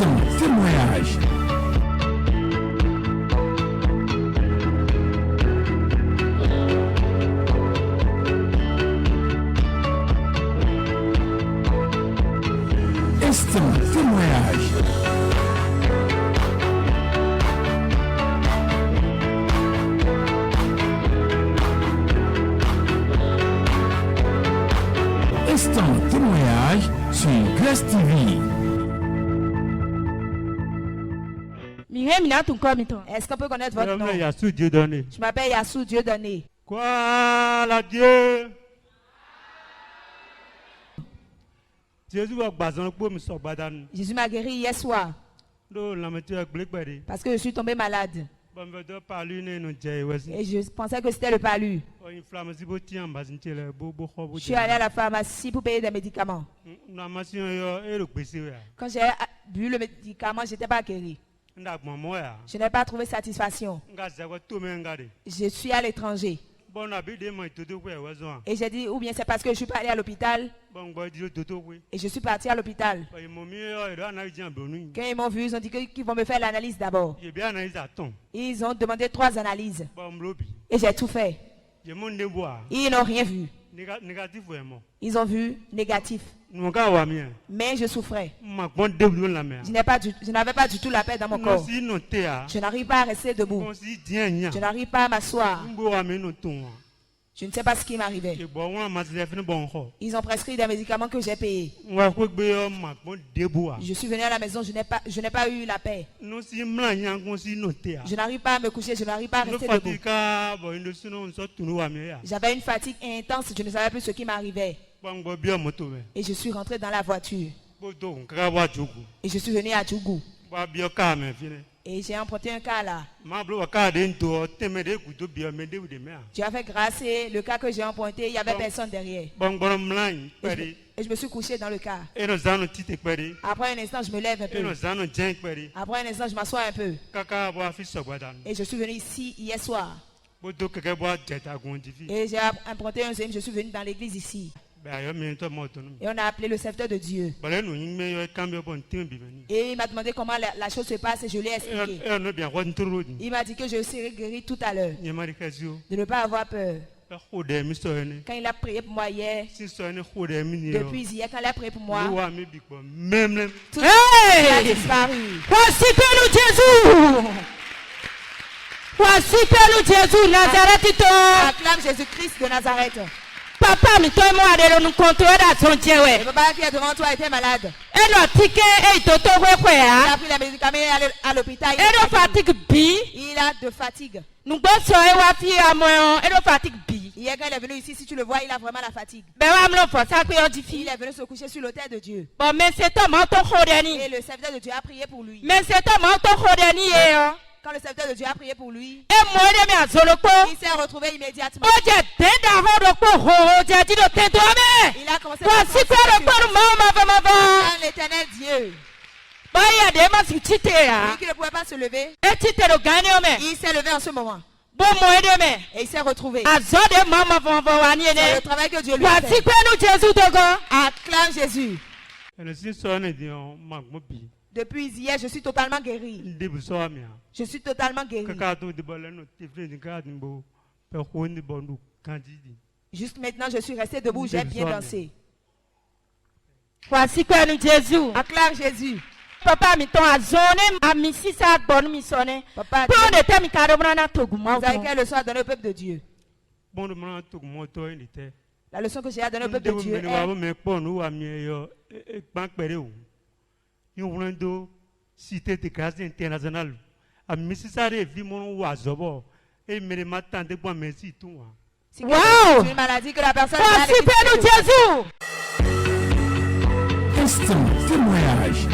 Instant témoignage. Instant témoignage. Instant témoignage sur Grace TV. Est-ce qu'on peut connaître votre nom? Yassou Dieudonné. Je m'appelle Yassou Dieudonné. Quoi la Dieu? Jésus va bazan pour me sortir. Jésus m'a guéri hier soir Do la matière blackberry. parce que je suis tombé malade. Bon me doit parler ne jay wasi. Et je pensais que c'était le palu. Une flamme si boti en bazin tele bo Je suis allé à la pharmacie pour payer des médicaments. Na machine yo e le pese ya. Quand j'ai bu le médicament, je n'étais pas guéri. Nda maman ya. Je n'ai pas trouvé satisfaction. Nga zawa to me ngade. Je suis à l'étranger. Bon na bi de mo todo ko e wazo. Et j'ai dit, ou bien c'est parce que je suis pas allé à l'hôpital. Bon bo di toto ko. Et je suis parti à l'hôpital. Ba mo mi yo e do na ji ambonu. Quand ils m'ont vu, ils ont dit qu'ils vont me faire l'analyse d'abord. Je bien analyse aton. Ils ont demandé 3 analyses. Bon mlobi. Et j'ai tout fait. Je mon de bois. Ils n'ont rien vu. Négatif vraiment. Ils ont vu négatif. Mon gars wa mi. Mais je souffrais. Ma bon de la mer. Je n'avais pas du tout la paix dans mon corps. Si non te a. Je n'arrive pas à rester debout. Bon si dien. Je n'arrive pas à m'asseoir. Mbo wa me no ton. Je ne sais pas ce qui m'arrivait. E bo won ma se fin bon ho. Ils ont prescrit des médicaments que j'ai payés. Wa ko gbe yo ma bon de bois. Je suis venu à la maison, je n'ai pas eu la paix. Non si mla yan kon si no te a. Je n'arrive pas à me coucher, je n'arrive pas à No rester debout. fatika bo ndo sino so tunu wa me ya. J'avais une fatigue intense, je ne savais plus ce qui m'arrivait. Bon go bi moto me. Et je suis rentré dans la voiture. Bo do nka wa jogu. Et je suis venu à Djougou. Ba bi o ka me fine. Et j'ai emprunté un cas là. Ma blo ka de nto teme de ku do bi o me de de me. Tu as fait grâce et le cas que j'ai emprunté, il n'y avait personne derrière. Bon bon mla yin Et je, pere. et je me suis couché dans le cas. E no zanu tite pere. Après un instant, je me lève un E no peu. zanu jen pere. Après un instant, je m'assois un peu. Kaka bo afi so gbadan. Et je suis venu ici hier soir. Bo do keke bo jeta gon divi. Et j'ai emprunté un zème, je suis venu dans l'église ici. Ba yo mi to mo tonu. Et on a appelé le serviteur de Dieu. Balé no yin me yo cambio bon tin bi meni. Et il m'a demandé comment la chose se passe et je lui ai expliqué. E no bien ron turu ni. Il m'a dit que je serai guéri tout à l'heure. Ye mari kasio. De ne pas avoir peur. Ba khode mi so ene. Quand il a prié pour moi hier, Si so ene khode mi ni. depuis hier, quand il a prié pour moi, Wa mi bi ko même. tout a disparu. Wasipenu Jésus. Wasipenu Jésus Nazareth. Acclame Jésus-Christ de Nazareth. Papa mi to mo adelo nu contrôle da ton Le jewe. papa qui est devant toi était malade. E no tike e toto kwekwe Il a. a pris les médicaments à l'hôpital. E no fatigue bi. Il a de fatigue. Nu gbo so e wa fi amoyon. E no fatigue bi. Hier, quand il est venu ici, si tu le vois, il a vraiment la fatigue. Be wa mlo fo sa pe o di Il fi. est venu se coucher sur l'autel de Dieu. Bon mais c'est to mo to khode ni. Et le serviteur de Dieu a prié pour lui. Mais c'est to mo to khode ni e o. Quand le serviteur de Dieu a prié pour lui, E mo de mi azoloko. il s'est retrouvé immédiatement. O je tenda ho do ko ho je ti do tendo me. Il a commencé à Wasipenu ko ma va. l'éternel Dieu. Baya de ma si tite ya. Lui qui ne pouvait pas se lever, E tite do gane o me. il s'est levé en ce moment. Bon moyen de me. Et il s'est retrouvé. Azode mama vonvo wani C'est le ene. travail que Dieu lui a fait. Wasikwenu Jésus dogo. Acclame Jésus. Ene si so ene di on ma mo bi. Depuis hier, je suis totalement guéri. De bu so ami a. Je suis totalement guéri. Kaka to de balé no te frère ni ka ni bo. Pe ko ni bo nu kandidi. Juste maintenant, je suis resté debout, j'ai bien dansé. Wasikwenu Jésus. Acclame Jésus. Papa mi ton azone ami sisa gbonu mi sone. Papa, Pour de te mi kado brana toguma. vous avez quelle leçon à donner au peuple de Dieu? Bon de man to mo to ni te. La leçon que j'ai à donner au De peuple de bu Dieu me wa est me po nu wa mi yo e pan pere o. Ni wrando cité de grâce internationale. A misisare vi mon wa zobo. E mere matan de bon merci tout wa. si Wow! c'est une maladie que la personne a Wasikwenu Jésus. Instant témoignage.